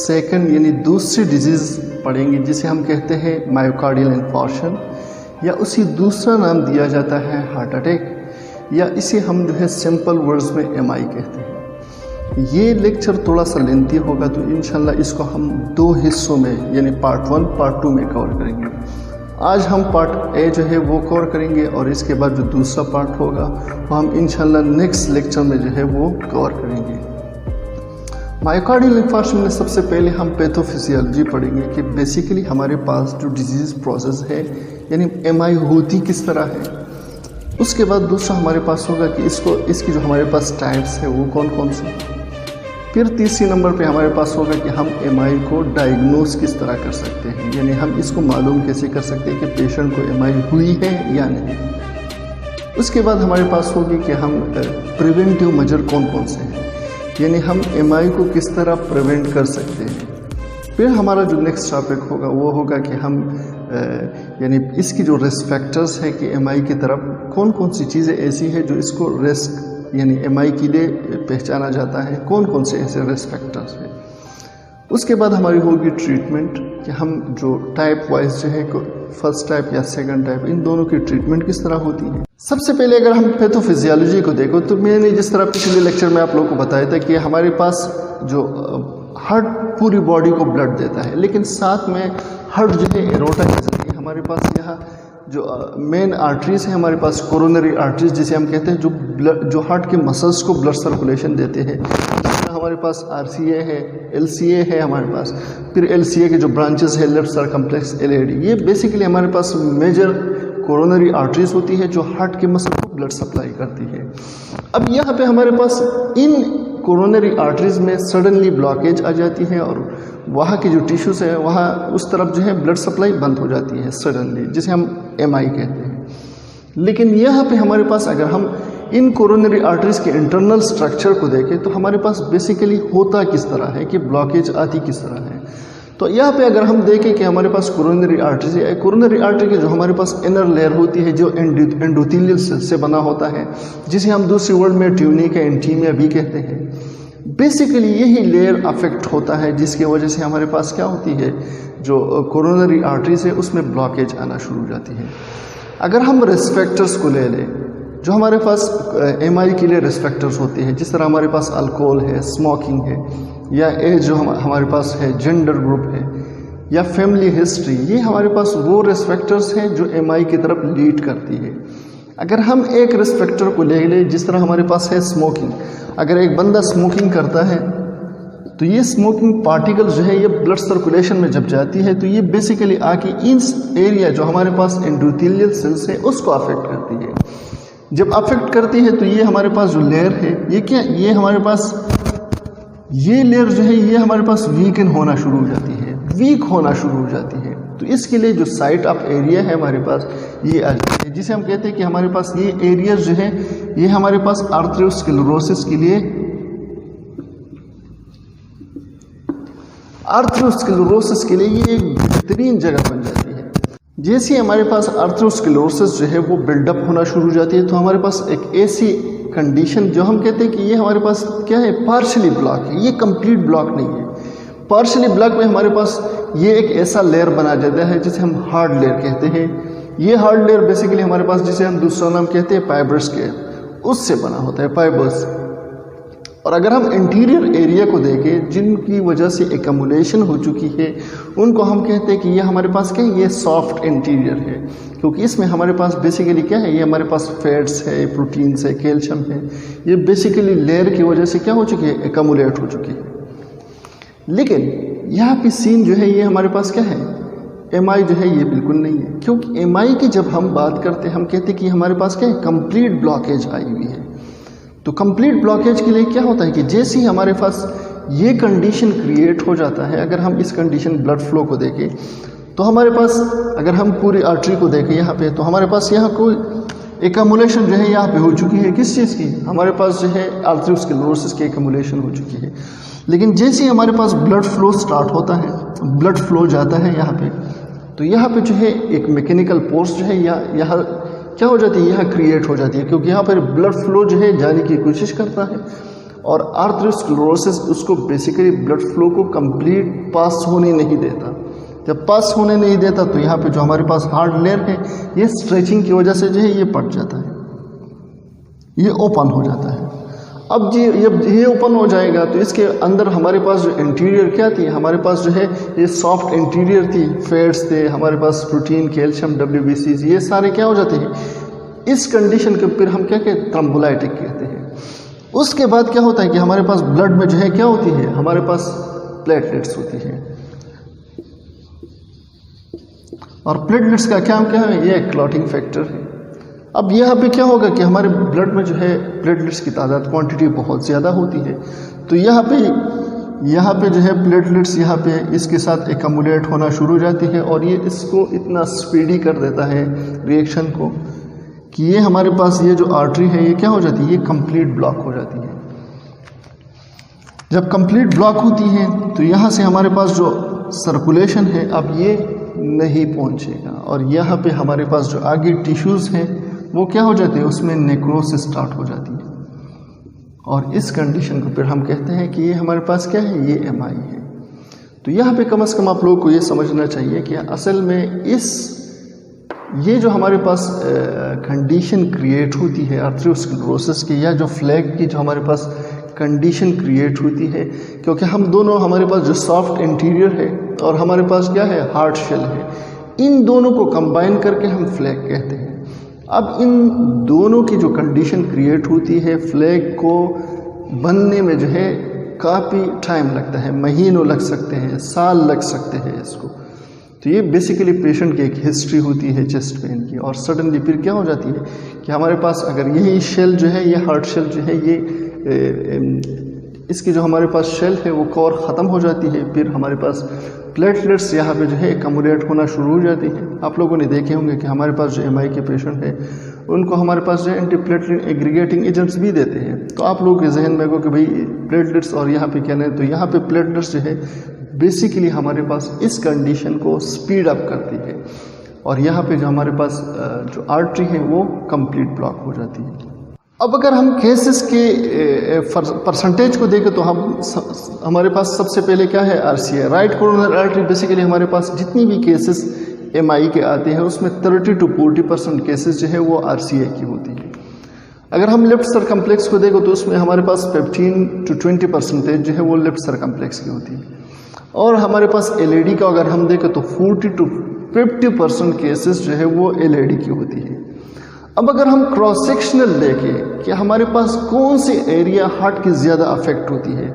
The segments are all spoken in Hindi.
सेकंड यानी दूसरी डिजीज़ पढ़ेंगे जिसे हम कहते हैं मायोकार्डियल इन्फार्क्शन, या उसी दूसरा नाम दिया जाता है हार्ट अटैक, या इसे हम जो है सिंपल वर्ड्स में MI कहते हैं। ये लेक्चर थोड़ा सा लेंथी होगा, तो इंशाल्लाह इसको हम 2 हिस्सों में यानी पार्ट 1 पार्ट 2 में कवर करेंगे। आज हम पार्ट ए जो है वो कवर करेंगे और इसके बाद जो दूसरा पार्ट होगा वो हम इंशाल्लाह नेक्स्ट लेक्चर में जो है वो कवर करेंगे। मायोकार्डियल इन्फार्क्शन में सबसे पहले हम पैथोफिजियोलॉजी पढ़ेंगे कि बेसिकली हमारे पास जो डिजीज़ प्रोसेस है यानी MI होती किस तरह है। उसके बाद दूसरा हमारे पास होगा कि इसकी जो हमारे पास टाइप्स है वो कौन कौन से हैं। फिर तीसरी नंबर पे हमारे पास होगा कि हम MI को डायग्नोस किस तरह कर सकते हैं, यानी हम इसको मालूम कैसे कर सकते हैं कि पेशेंट को MI हुई है या नहीं। उसके बाद हमारे पास होगी कि हम प्रिवेंटिव मेजर कौन कौन से हैं, यानी हम MI को किस तरह प्रिवेंट कर सकते हैं। फिर हमारा जो नेक्स्ट टॉपिक होगा वो होगा कि हम यानी इसकी जो रिस्क फैक्टर्स हैं कि MI की तरफ कौन कौन सी चीज़ें ऐसी हैं जो इसको रिस्क यानी MI के लिए पहचाना जाता है, कौन कौन से ऐसे रिस्क फैक्टर्स हैं। उसके बाद हमारी होगी ट्रीटमेंट कि हम जो टाइप वाइज जो है फर्स्ट टाइप या सेकंड टाइप इन दोनों की ट्रीटमेंट किस तरह होती है। सबसे पहले अगर हम पैथोफिजियोलॉजी को देखो तो मैंने जिस तरह पिछले लेक्चर में आप लोगों को बताया था कि हमारे पास जो हार्ट पूरी बॉडी को ब्लड देता है, लेकिन साथ में हार्ट जो है एरोटा के जरिए हमारे पास यहाँ जो मेन आर्टरीज है हमारे पास कोरोनरी आर्टरीज जिसे हम कहते हैं जो हार्ट के मसल्स को ब्लड सर्कुलेशन देते हैं। हमारे पास RCA है, LCA है हमारे पास, फिर LCA के जो ब्रांचेस है लेफ्ट सर्कम्फ्लेक्स LAD, ये बेसिकली हमारे पास मेजर कोरोनरी आर्टरीज होती है जो हार्ट के मसल को ब्लड सप्लाई करती है। अब यहाँ पे हमारे पास इन कोरोनरी आर्टरीज में सडनली ब्लॉकेज आ जाती है और वहाँ की जो टिश्यूज़ है वहाँ उस तरफ जो है ब्लड सप्लाई बंद हो जाती है सडनली, जिसे हम MI कहते हैं। लेकिन यहाँ पे हमारे पास अगर हम इन कोरोनरी आर्टरीज के इंटरनल स्ट्रक्चर को देखें तो हमारे पास बेसिकली होता किस तरह है कि ब्लॉकेज आती किस तरह है। तो यहाँ पे अगर हम देखें कि हमारे पास कोरोनरी आर्टरी है, कोरोनरी आर्टरी की जो हमारे पास इनर लेयर होती है जो एंडोथेलियल से बना होता है, जिसे हम दूसरे वर्ड में ट्यूनिक या इंटीमिया भी कहते हैं। बेसिकली यही लेयर अफेक्ट होता है जिसकी वजह से हमारे पास क्या होती है, जो कोरोनरी आर्टरीज है उसमें ब्लॉकेज आना शुरू हो जाती है। अगर हम रिस्क फैक्टर्स को ले लें जो हमारे पास MI के लिए रिस्क फैक्टर्स होते हैं, जिस तरह हमारे पास अल्कोहल है, स्मोकिंग है, या एज जो हमारे पास है, जेंडर ग्रुप है, या फैमिली हिस्ट्री, ये हमारे पास वो रिस्क फैक्टर्स हैं जो MI की तरफ लीड करती है। अगर हम एक रिस्क फैक्टर को ले लें जिस तरह हमारे पास है स्मोकिंग, अगर एक बंदा स्मोकिंग करता है तो ये स्मोकिंग पार्टिकल्स जो है ये ब्लड सर्कुलेशन में जब जाती है तो ये बेसिकली आके इन एरिया जो हमारे पास एंडोथेलियल सेल्स है उसको अफेक्ट करती है। जब अफेक्ट करती है तो ये हमारे पास जो लेयर है ये क्या, ये हमारे पास ये लेयर जो है ये हमारे पास वीकन होना शुरू हो जाती है, वीक होना शुरू हो जाती है। तो इसके लिए जो साइट ऑफ एरिया है हमारे पास ये आ जाती है, जिसे हम कहते हैं कि हमारे पास ये एरिया जो है ये हमारे पास आर्थरोस्क्लेरोसिस के लिए ये एक बेहतरीन जगह बन जाती है। जैसे हमारे पास आर्थरोस्क्लेरोसिस जो है वो बिल्डअप होना शुरू हो जाती है तो हमारे पास एक ऐसी कंडीशन जो हम कहते हैं कि ये हमारे पास क्या है, पार्शली ब्लॉक है, ये कंप्लीट ब्लॉक नहीं है। पार्शली ब्लॉक में हमारे पास ये एक ऐसा लेयर बना जाता है जिसे हम हार्ड लेयर कहते हैं। ये हार्ड लेयर बेसिकली हमारे पास जिसे हम दूसरा नाम कहते हैं फाइबर्स के, उससे बना होता है, फाइबर्स। और अगर हम इंटीरियर एरिया को देखें जिनकी वजह से एकमुलेशन हो चुकी है उनको हम कहते हैं कि ये हमारे पास क्या है, ये सॉफ्ट इंटीरियर है, क्योंकि इसमें हमारे पास बेसिकली क्या है, ये हमारे पास फैट्स है, प्रोटीन्स है, कैल्शियम है, ये बेसिकली लेयर की वजह से क्या हो चुकी है, एकमुलेट हो चुकी है। लेकिन यहाँ पे सीन जो है ये हमारे पास क्या है, MI जो है ये बिल्कुल नहीं है, क्योंकि MI की जब हम बात करते हैं हम कहते हैं कि हमारे पास क्या है, कंप्लीट ब्लॉकेज आई हुई है। तो कंप्लीट ब्लॉकेज के लिए क्या होता है कि जैसे ही हमारे पास ये कंडीशन क्रिएट हो जाता है, अगर हम इस कंडीशन ब्लड फ्लो को देखें तो हमारे पास, अगर हम पूरी आर्टरी को देखें यहाँ पे, तो हमारे पास यहाँ कोई एकमुलेशन जो है यहाँ पे हो चुकी है, किस चीज़ की, हमारे पास जो है आर्थरोस्क्लेरोसिस की एकमुलेशन हो चुकी है। लेकिन जैसे ही हमारे पास ब्लड फ्लो स्टार्ट होता है, ब्लड फ्लो जाता है यहाँ पे, तो यहाँ पे जो है एक मैकेनिकल फोर्स जो है यहाँ क्या हो जाती है, यहाँ क्रिएट हो जाती है, क्योंकि यहाँ पर ब्लड फ्लो जो है जाने की कोशिश करता है और आर्थरोस्क्लेरोसिस उसको बेसिकली ब्लड फ्लो को कंप्लीट पास होने नहीं देता। जब पास होने नहीं देता तो यहाँ पे जो हमारे पास हार्ड लेयर है ये स्ट्रेचिंग की वजह से जो है ये पट जाता है, ये ओपन हो जाता है। अब जब ये ओपन हो जाएगा तो इसके अंदर हमारे पास जो इंटीरियर क्या थी, हमारे पास जो है ये सॉफ्ट इंटीरियर थी, फैट्स थे, हमारे पास प्रोटीन, कैल्शियम, WBCs, ये सारे क्या हो जाते हैं, इस कंडीशन के फिर हम क्या कहते हैं, थ्रोम्बोलाइटिक कहते हैं। उसके बाद क्या होता है कि हमारे पास ब्लड में जो है क्या होती है, हमारे पास प्लेटलेट्स होती है, और प्लेटलेट्स का क्या है, ये क्लॉटिंग फैक्टर है। अब यहाँ पे क्या होगा कि हमारे ब्लड में जो है प्लेटलेट्स की तादाद, क्वांटिटी बहुत ज़्यादा होती है, तो यहाँ पे जो है प्लेटलेट्स यहाँ पे इसके साथ एकमुलेट होना शुरू हो जाती है, और ये इसको इतना स्पीडी कर देता है रिएक्शन को कि ये हमारे पास ये जो आर्टरी है ये क्या हो जाती है, ये कंप्लीट ब्लॉक हो जाती है। जब कंप्लीट ब्लॉक होती है तो यहाँ से हमारे पास जो सर्कुलेशन है अब ये नहीं पहुँचेगा, और यहाँ पे हमारे पास जो आगे टिश्यूज़ हैं वो क्या हो जाते हैं, उसमें नेक्रोसिस स्टार्ट हो जाती है, और इस कंडीशन को फिर हम कहते हैं कि ये हमारे पास क्या है, ये MI है। तो यहाँ पे कम से कम आप लोगों को ये समझना चाहिए कि असल में ये जो हमारे पास कंडीशन क्रिएट होती है आर्थरोस्क्लेरोसिस की, या जो फ्लैग की जो हमारे पास कंडीशन क्रिएट होती है, क्योंकि हम दोनों, हमारे पास जो सॉफ्ट इंटीरियर है और हमारे पास क्या है, हार्ड शेल है, इन दोनों को कंबाइन करके हम फ्लैग कहते हैं। अब इन दोनों की जो कंडीशन क्रिएट होती है, फ्लैग को बनने में जो है काफ़ी टाइम लगता है, महीनों लग सकते हैं, साल लग सकते हैं इसको। तो ये बेसिकली पेशेंट की एक हिस्ट्री होती है चेस्ट पेन की, और सडनली फिर क्या हो जाती है कि हमारे पास अगर यही शेल जो है, ये हार्ड शेल जो है, ये इसकी जो हमारे पास शेल है वो कोर ख़त्म हो जाती है, फिर हमारे पास प्लेटलेट्स यहाँ पे जो है एकमुलेट होना शुरू हो जाती है। आप लोगों ने देखे होंगे कि हमारे पास जो MI के पेशेंट है उनको हमारे पास जो है एंटीप्लेटलेट एग्रीगेटिंग एजेंट्स भी देते हैं। तो आप लोगों के जहन में को कि भाई प्लेटलेट्स और यहाँ पे क्या नहीं, तो यहाँ पे प्लेटलेट्स जो है बेसिकली हमारे पास इस कंडीशन को स्पीड अप करती है, और यहाँ पे जो हमारे पास जो आर्टरी है वो कंप्लीट ब्लॉक हो जाती है। अब अगर हम केसेस के परसेंटेज को देखें तो हमारे पास सबसे पहले क्या है, RCA, right coronary artery. Basically हमारे पास जितनी भी केसेस MI के आते हैं उसमें 30 to 40% केसेस जो है वो RCA की होती है। अगर हम लेफ्ट सरकम्प्लेक्स को देखें तो उसमें हमारे पास 15 to 20% जो है वो लेफ्ट सरकम्प्लेक्स की होती है, और हमारे पास LAD का अगर हम देखें तो 40 to 50% केसेस जो है वो LAD की होती है। अब अगर हम क्रॉस सेक्शनल देखें कि हमारे पास कौन से एरिया हार्ट की ज़्यादा अफेक्ट होती है,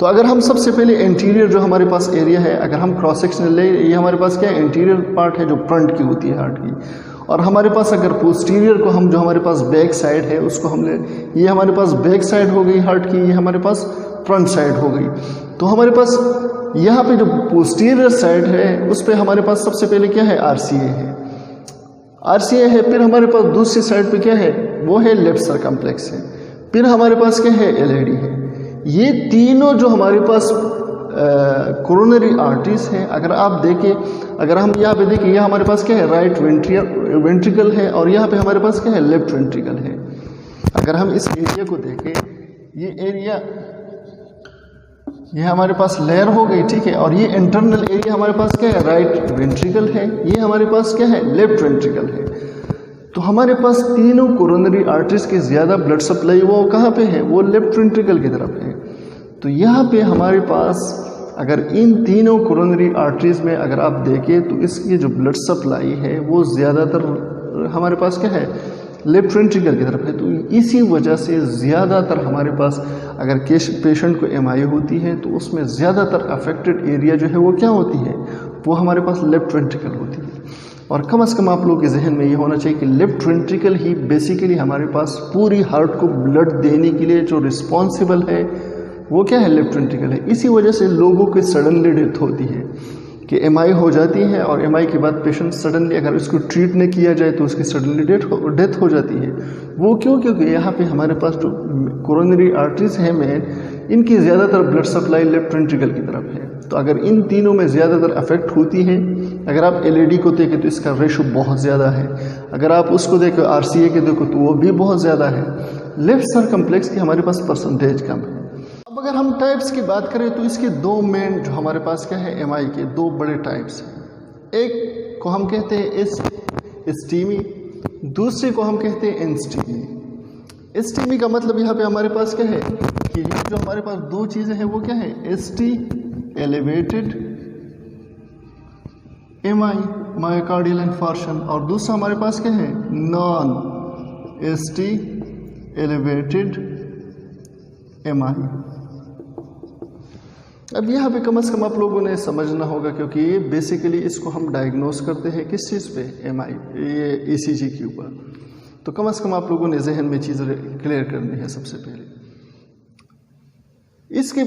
तो अगर हम सबसे पहले इंटीरियर जो हमारे पास एरिया है, अगर हम क्रॉस सेक्शनल ले, ये हमारे पास क्या है, इंटीरियर पार्ट है जो फ्रंट की होती है हार्ट की, और हमारे पास अगर पोस्टीरियर को हम जो हमारे पास बैक साइड है उसको हम ले, ये हमारे पास बैक साइड हो गई हार्ट की, ये हमारे पास फ्रंट साइड हो गई। तो हमारे पास यहाँ पे जो पोस्टीरियर साइड है उस पर हमारे पास सबसे पहले क्या है, RCA है, फिर हमारे पास दूसरी साइड पे क्या है, वो है लेफ्ट सरकम्प्लेक्स है, फिर हमारे पास क्या है, LAD है। ये तीनों जो हमारे पास कोरोनरी आर्टरीज हैं, अगर आप देखें, अगर हम यहाँ पे देखें, यह हमारे पास क्या है, राइट वेंट्रिकल है, और यहाँ पे हमारे पास क्या है, लेफ्ट वेंट्रिकल है। अगर हम इस एरिया को देखें, ये एरिया, ये हमारे पास लेयर हो गई, ठीक है, और ये इंटरनल एरिया हमारे पास क्या है, राइट वेंट्रिकल है, ये हमारे पास क्या है, लेफ्ट वेंट्रिकल है। तो हमारे पास तीनों कोरोनरी आर्टरीज की ज़्यादा ब्लड सप्लाई वो कहाँ पे है, वो लेफ्ट वेंट्रिकल की तरफ है। तो यहाँ पे हमारे पास अगर इन तीनों कोरोनरी आर्टरीज में अगर आप देखें तो इसकी जो ब्लड सप्लाई है वो ज़्यादातर हमारे पास क्या है, लेफ्ट वेंट्रिकल की तरफ है। तो इसी वजह से ज़्यादातर हमारे पास अगर पेशेंट को MI होती है तो उसमें ज़्यादातर अफेक्टेड एरिया जो है वो क्या होती है, वो हमारे पास लेफ्ट वेंट्रिकल होती है। और कम से कम आप लोगों के जहन में ये होना चाहिए कि लेफ्ट वेंट्रिकल ही बेसिकली हमारे पास पूरी हार्ट को ब्लड देने के लिए जो रिस्पॉन्सिबल है वो क्या है, लेफ्ट वेंट्रिकल है। इसी वजह से लोगों की सडनली डेथ होती है कि MI हो जाती है, और MI के बाद पेशेंट सडनली अगर इसको ट्रीट नहीं किया जाए तो उसकी सडनली डेथ हो जाती है। वो क्यों, क्योंकि यहाँ पे हमारे पास जो कोरोनरी आर्टरीज हैं मेन, इनकी ज़्यादातर ब्लड सप्लाई लेफ्ट वेंट्रिकल की तरफ है। तो अगर इन तीनों में ज़्यादातर अफेक्ट होती है, अगर आप LAD को देखें तो इसका रेशो बहुत ज़्यादा है, अगर आप उसको देखो RCA के देखो तो वो भी बहुत ज़्यादा है। लेफ्ट सरकम्प्लेक्स की हमारे पास परसेंटेज कम है। अब अगर हम टाइप्स की बात करें तो इसके दो मेन जो हमारे पास क्या है एमआई के दो बड़े टाइप्स हैं। एक को हम कहते हैं स्टीमी, दूसरे को हम कहते हैं इनस्टीमी। स्टीमी का मतलब यहाँ पे हमारे पास क्या है कि ये जो हमारे पास दो चीज़ें हैं वो क्या है, ST elevated MI myocardial infarction, और दूसरा हमारे पास क्या है नॉन एसटी एलिवेटेड एमआई। अब यहाँ पे कम से कम आप लोगों ने समझना होगा, क्योंकि ये बेसिकली इसको हम डायग्नोस करते हैं किस चीज़ पे, एमआई, ये ईसीजी के ऊपर। तो कम से कम आप लोगों ने जहन में चीज़ क्लियर करनी है सबसे पहले। इसके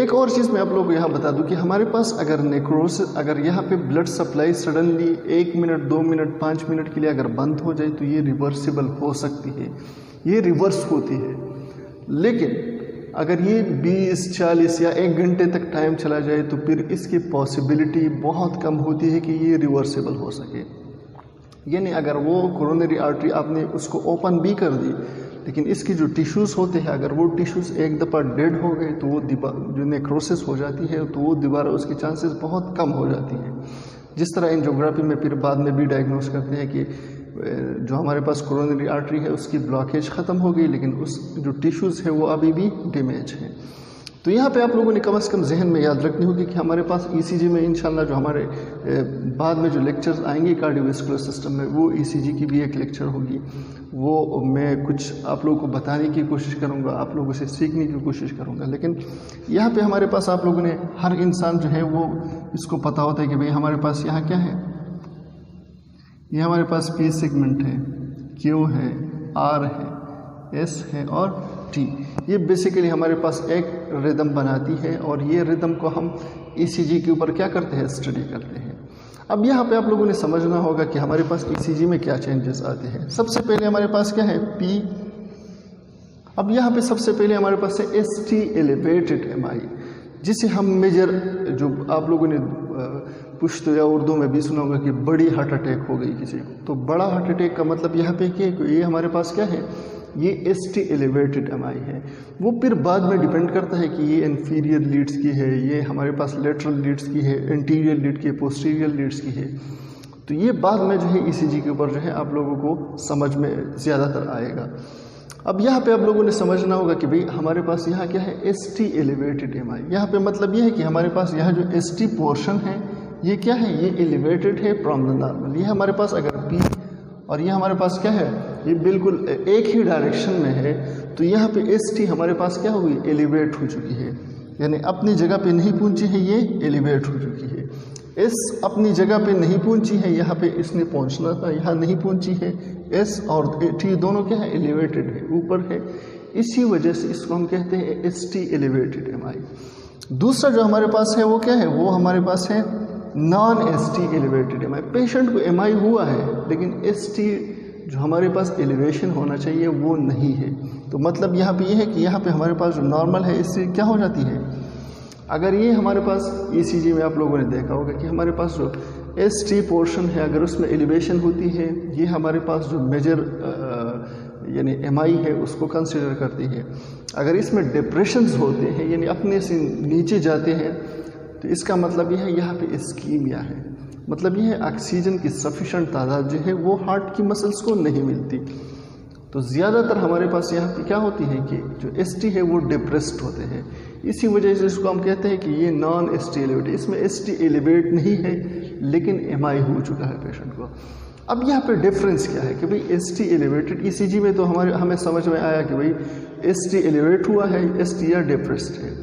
एक और चीज़ मैं आप लोगों को यहाँ बता दूं कि हमारे पास अगर नेक्रोसिस, अगर यहाँ पे blood supply suddenly 1 minute 2 minute 5 minute के लिए अगर बंद हो जाए तो ये रिवर्सिबल हो सकती है, ये रिवर्स होती है। लेकिन अगर ये 20-40 या 1 घंटे तक टाइम चला जाए तो फिर इसकी पॉसिबिलिटी बहुत कम होती है कि ये रिवर्सिबल हो सके। यानी अगर वो कोरोनरी आर्टरी आपने उसको ओपन भी कर दी, लेकिन इसकी जो टिश्यूज़ होते हैं अगर वो टिश्यूज़ एक दफ़ा डेड हो गए तो वो जो नेक्रोसिस हो जाती है तो वो दोबारा उसकी चांसेस बहुत कम हो जाती हैं। जिस तरह एंजियोग्राफी में फिर बाद में भी डायग्नोस करते हैं कि जो हमारे पास कोरोनरी आर्टरी है उसकी ब्लॉकेज ख़त्म हो गई, लेकिन उस जो टिश्यूज़ है वो अभी भी डैमेज है। तो यहाँ पे आप लोगों ने कम से कम जहन में याद रखनी होगी कि हमारे पास ईसीजी में इंशाल्लाह जो हमारे बाद में जो लेक्चर्स आएंगे कार्डियोवैस्कुलर सिस्टम में, वो ईसीजी की भी एक लेक्चर होगी। वो मैं कुछ आप लोगों को बताने की कोशिश करूँगा, आप लोगों से सीखने की कोशिश करूँगा। लेकिन यहाँ पे हमारे पास आप लोगों ने, हर इंसान जो है वो इसको पता होता है कि भाई हमारे पास यहाँ क्या है, ये हमारे पास पी सेगमेंट है, क्यू है, आर है, एस है और टी। ये बेसिकली हमारे पास एक रिदम बनाती है और ये रिदम को हम ईसीजी के ऊपर क्या करते हैं, स्टडी करते हैं। अब यहाँ पे आप लोगों ने समझना होगा कि हमारे पास ईसीजी में क्या चेंजेस आते हैं। सबसे पहले हमारे पास क्या है, पी। अब यहाँ पे सबसे पहले हमारे पास है एसटी एलिवेटेड एमआई, जिसे हम मेजर, जो आप लोगों ने पुश्तो या उर्दू में भी सुना होगा कि बड़ी हार्ट अटैक हो गई किसी को, तो बड़ा हार्ट अटैक का मतलब यहाँ पे क्या है, ये हमारे पास क्या है, ये एसटी एलिवेटेड एमआई है। वो फिर बाद में डिपेंड करता है कि ये इंफीरियर लीड्स की है, ये हमारे पास लेटरल लीड्स की है, इंटीरियर लीड की है, पोस्टीरियर लीड्स की है। तो ये बाद में जो है ईसीजी के ऊपर जो है आप लोगों को समझ में ज़्यादातर आएगा। अब यहाँ पे आप लोगों ने समझना होगा कि भाई हमारे पास यहाँ क्या है, एसटी एलिवेटेड एमआई। यहाँ पे मतलब ये है कि हमारे पास यहाँ जो एसटी पोर्शन है ये क्या है, ये एलिवेटेड है फ्रॉम द नॉर्मल। ये हमारे पास अगर पी और ये हमारे पास क्या है, ये बिल्कुल एक ही डायरेक्शन में है, तो यहाँ पे एसटी हमारे पास क्या हुई, एलिवेट हो चुकी है, यानी अपनी जगह पे नहीं पहुँची है, ये एलिवेट हो चुकी है। एस अपनी जगह पे नहीं पहुँची है, यहाँ पे इसने पहुँचना था, यहाँ नहीं पहुँची है। एस और टी दोनों क्या है, एलिवेटेड है, ऊपर है। इसी वजह से इसको हम कहते हैं एसटी एलिवेटेड एमआई। दूसरा जो हमारे पास है वो क्या है, वो हमारे पास है non ST elevated MI. Patient को एमआई हुआ है लेकिन एसटी जो हमारे पास एलिवेशन होना चाहिए वो नहीं है। तो मतलब यहाँ पे ये है कि यहाँ पे हमारे पास जो नॉर्मल है इससे क्या हो जाती है, अगर ये हमारे पास ईसीजी में आप लोगों ने देखा होगा कि हमारे पास जो एसटी पोर्शन है अगर उसमें एलिवेशन होती है, ये हमारे पास जो मेजर यानी एमआई है उसको कंसिडर करती है। अगर इसमें डिप्रेशंस होते हैं यानी अपने से नीचे जाते हैं, तो इसका मतलब यह है यहाँ पे इस्कीमिया है। मतलब यह है ऑक्सीजन की सफिशेंट तादाद जो है वो हार्ट की मसल्स को नहीं मिलती। तो ज़्यादातर हमारे पास यहाँ पे क्या होती है कि जो एसटी है वो डिप्रेस्ड होते हैं। इसी वजह से इसको हम कहते हैं कि ये नॉन एसटी एलिवेट, इसमें एसटी एलिवेट नहीं है लेकिन एमआई हो चुका है पेशेंट को। अब यहाँ पे डिफरेंस क्या है कि भाई एसटी एलिवेटेड, ईसीजी में तो हमें समझ में आया कि भाई एसटी एलिवेट हुआ है, एसटी या डिप्रेस्ड है।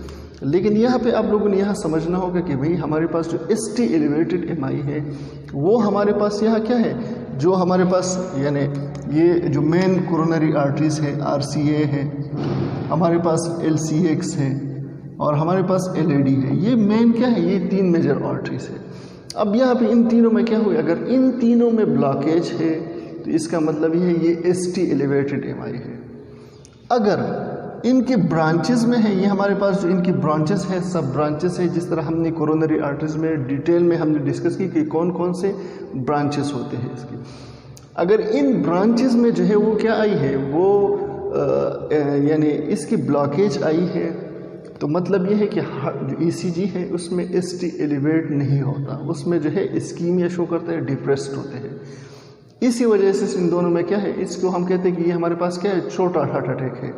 लेकिन यहाँ पे आप लोगों ने यहाँ समझना होगा कि भाई हमारे पास जो एसटी एलिवेटेड एमआई है वो हमारे पास यहाँ क्या है, जो हमारे पास यानी ये जो मेन कोरोनरी आर्टरीज है, आरसीए है, हमारे पास एलसीएक्स है और हमारे पास एलएडी है। ये मेन क्या है, ये 3 मेजर आर्टरीज है। अब यहाँ पे इन तीनों में क्या हुआ, अगर इन तीनों में ब्लॉकेज है तो इसका मतलब ये है ये एसटी एलिवेटेड एमआई है। अगर इनके ब्रांचेस में है, ये हमारे पास जो इनकी ब्रांचेस है, सब ब्रांचेस है, जिस तरह हमने कोरोनरी आर्टरीज में डिटेल में हमने डिस्कस की कि कौन कौन से ब्रांचेस होते हैं इसके। अगर इन ब्रांचेस में जो है वो क्या आई है, वो यानी इसकी ब्लॉकेज आई है तो मतलब ये है कि जो ECG है उसमें ST एलिवेट नहीं होता, उसमें जो है इस्कीमिया शो करते हैं, डिप्रेस्ड होते हैं। इसी वजह से इन दोनों में क्या है, इसको हम कहते हैं कि ये हमारे पास क्या है, छोटा हार्ट अटैक है।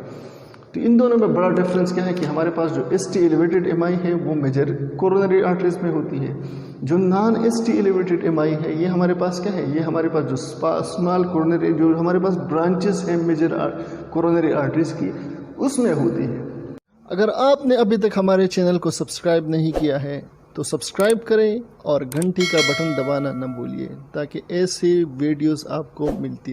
तो इन दोनों में बड़ा डिफरेंस क्या है कि हमारे पास जो ST एलिवेटेड MI है वो मेजर कोरोनरी आर्टरीज में होती है, जो नॉन ST एलिवेटेड MI है ये हमारे पास क्या है, ये हमारे पास जो स्मॉल कोरोनरी, जो हमारे पास ब्रांचेस हैं मेजर कोरोनरी आर्टरीज की, उसमें होती है। अगर आपने अभी तक हमारे चैनल को सब्सक्राइब नहीं किया है तो सब्सक्राइब करें और घंटी का बटन दबाना न भूलिए ताकि ऐसे वीडियोस आपको मिलती